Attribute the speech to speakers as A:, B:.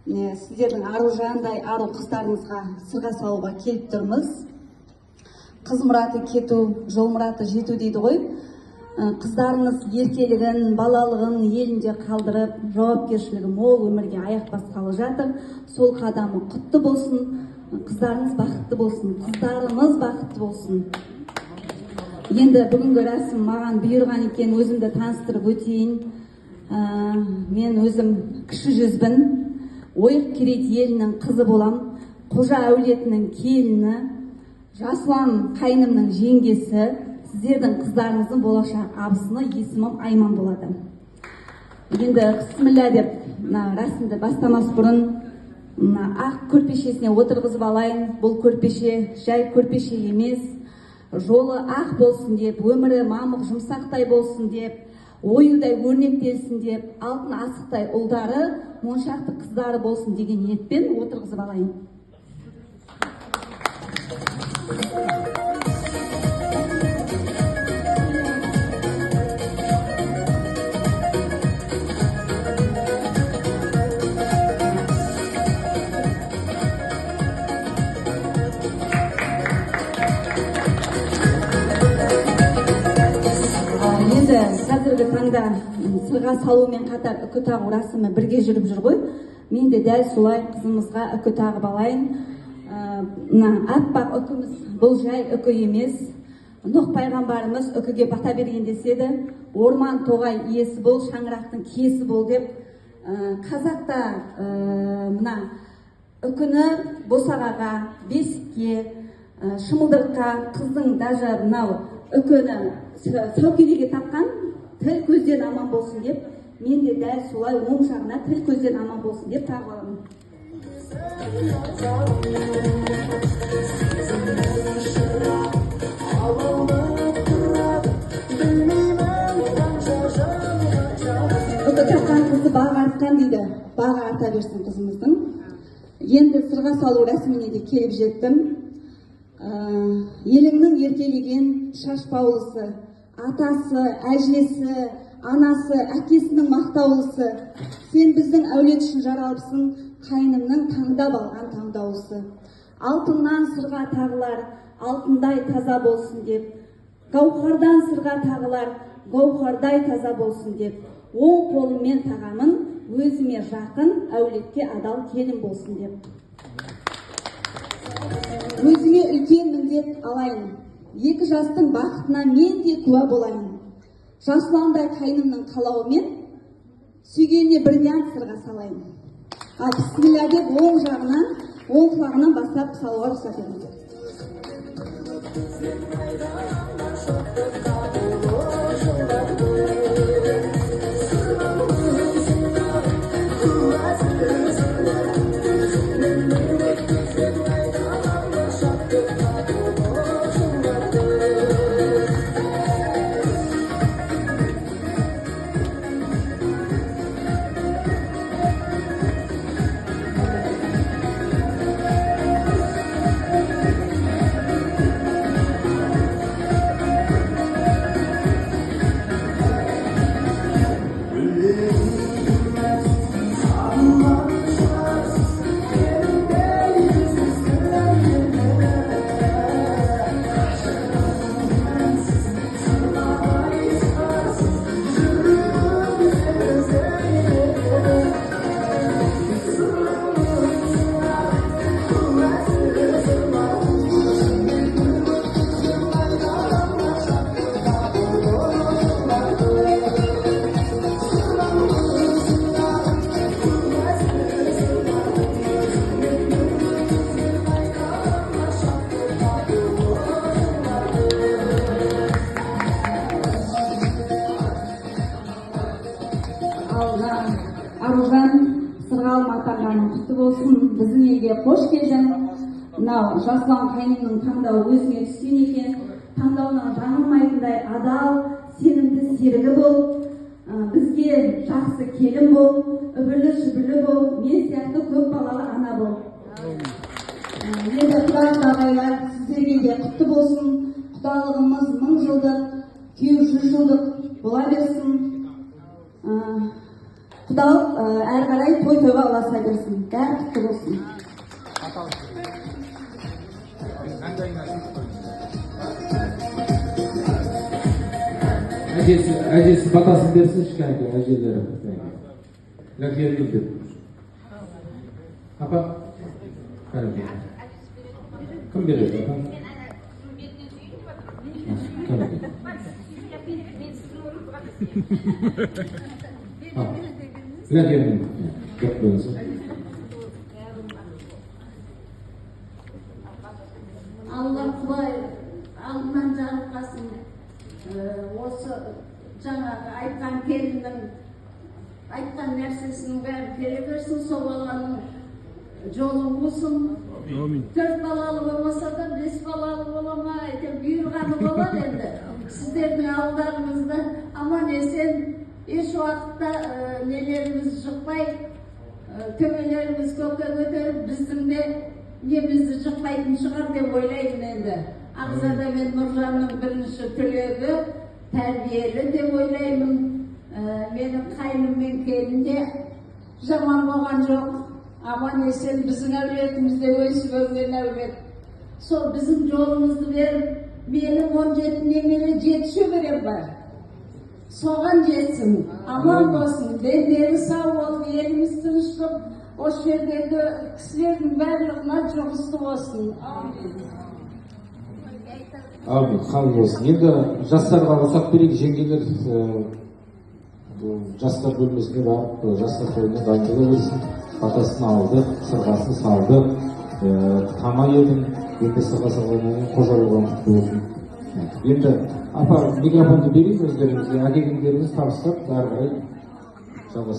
A: сіздердің аружандай ару қыздарыңызға сырға салуға келіп тұрмыз. Қыз мұраты кету, жол мұраты жету дейді ғой. Қыздарыңыз еркелігін, балалығын елінде қалдырып, жауапкершілігі мол өмірге аяқ басқалы жатыр. Сол қадамы құтты болсын, қыздарыңыз бақытты болсын, қыздарымыз бақытты болсын. Енді бүгінгі рәсім маған бұйырған екен, өзімді таныстырып өтейін. Мен өзім кіші жүзбін, ойық керейт елінің қызы болам, қожа әулетінің келіні, Жасұлан қайнымның жеңгесі, сіздердің қыздарыңыздың болашақ абысыны, есімім Айман болады. Енді бісміллә деп рәсімді бастамас бұрын ақ көрпешесіне отырғызып алайын. Бұл көрпеше жай көрпеше емес, жолы ақ болсын деп, өмірі мамық жұмсақтай болсын деп, ойудай өрнектелсін деп, алтын асықтай ұлдары, моншақты қыздары болсын деген ниетпен отырғызып алайын. Қазіргі таңда сырға салумен қатар үкі тағу рәсімі бірге жүріп жүр ғой. Мен де дәл солай қызымызға үкі тағып алайын. Аппақ үкіміз бұл жай үкі емес. Нұх пайғамбарымыз үкіге бата берген деседі, орман тоғай иесі бол, шаңырақтың киесі бол деп. Қазақта мына үкіні босағаға, бесікке, шымылдырыққа, қыздың даже мынау үкіні саукелеге таққан тіл көзден аман болсын деп, мен де дәл солай оң жағына тіл көзден аман болсын деп тағып аламын. Үкі таққан қызды бағы артқан дейді, бағы арта берсін қызымыздың. Енді сырға салу рәсіміне де келіп жеттім. Еліңнің еркелеген шашпаулысы, атасы, әжесі, анасы, әкесінің мақтаулысы, сен біздің әулет үшін жаралыпсың, қайнымның таңдап алған таңдаулысы. Алтыннан сырға тағылар, алтындай таза болсын деп, гауһардан сырға тағылар, гауһардай таза болсын деп, оң қолыммен тағамын, өзіме жақын, әулетке адал келін болсын деп. Өзіме үлкен міндет алайын, екі жастың бақытына мен де куә болайын. Жасұландай қайнымның қалауымен сүйгеніне бірден сырға салайын. Ал бісміллә деп оң жағынан, оң құлағынан бастап салуға рұқсат етіңіздер. Құтты болсын, біздің елге қош келдің. Мынау Жасұлан қайнымның таңдауы өзіңе түскен екен. Таңдауынан жаңылмайтындай адал, сенімді серігі бол. Бізге жақсы келін бол, үбірлі шүбірлі бол, мен сияқты көп балалы ана бол. Енді құдағыз ағайлар, сіздерге де құтты болсын. Құдалығымыз 1000 жылдық, күйеу 100 жылдық бола берсін. Құдалық әрі қарай той-тойға ұласа берсін. Бәрі құтты болсын.
B: Әжесі батасын берсін кішкене әжелері. Ләкелді деп. Апа, кім береді? Ләкелді деп болсын.
C: Allah Құдай алдынан жарылқасын. Осы жаңағы айтқан келіннің айтқан нәрсесінің бәрі бере берсін, сол баланың жолы болсын. 4 балалы болмаса да 5 балалы бола ма, әйтеуір бұйырғаны болады енді. Сіздердің ауылдарыңызда аман есен, еш уақытта нелеріміз жұқпай, төбелеріміз көкке көтеріп, біздің де немізді жұқпайтын шығар деп ойлаймын енді. Ағзада мен Нұржанның бірінші түлегі, тәрбиелі деп ойлаймын. Менің қайным мен келін де жаман болған жоқ. Аман есен біздің әулетімізде өсіп өнген әулет. Сол біздің жолымызды беріп, менің 17 немере 7 шөберем бар. Соған жетсін, аман болсын, дендері сау болып, еліміз тыныштық, осы жердегі кісілердің барлығына жұғысты болсын. Амин.
B: Амин, қабыл болсын. Енді жастарға рұқсат берейік, жеңгелер жастар бөлмесіне барып, жастар тойына дайындала берсін. Батасын алды, сырғасын салды, тама едім, енді сырға салғаннан қожалығын құтты болсын. Енді апа микрофонды берейік өздеріңізге, әкелгендеріңіз табыстап, әрі қарай жалғас.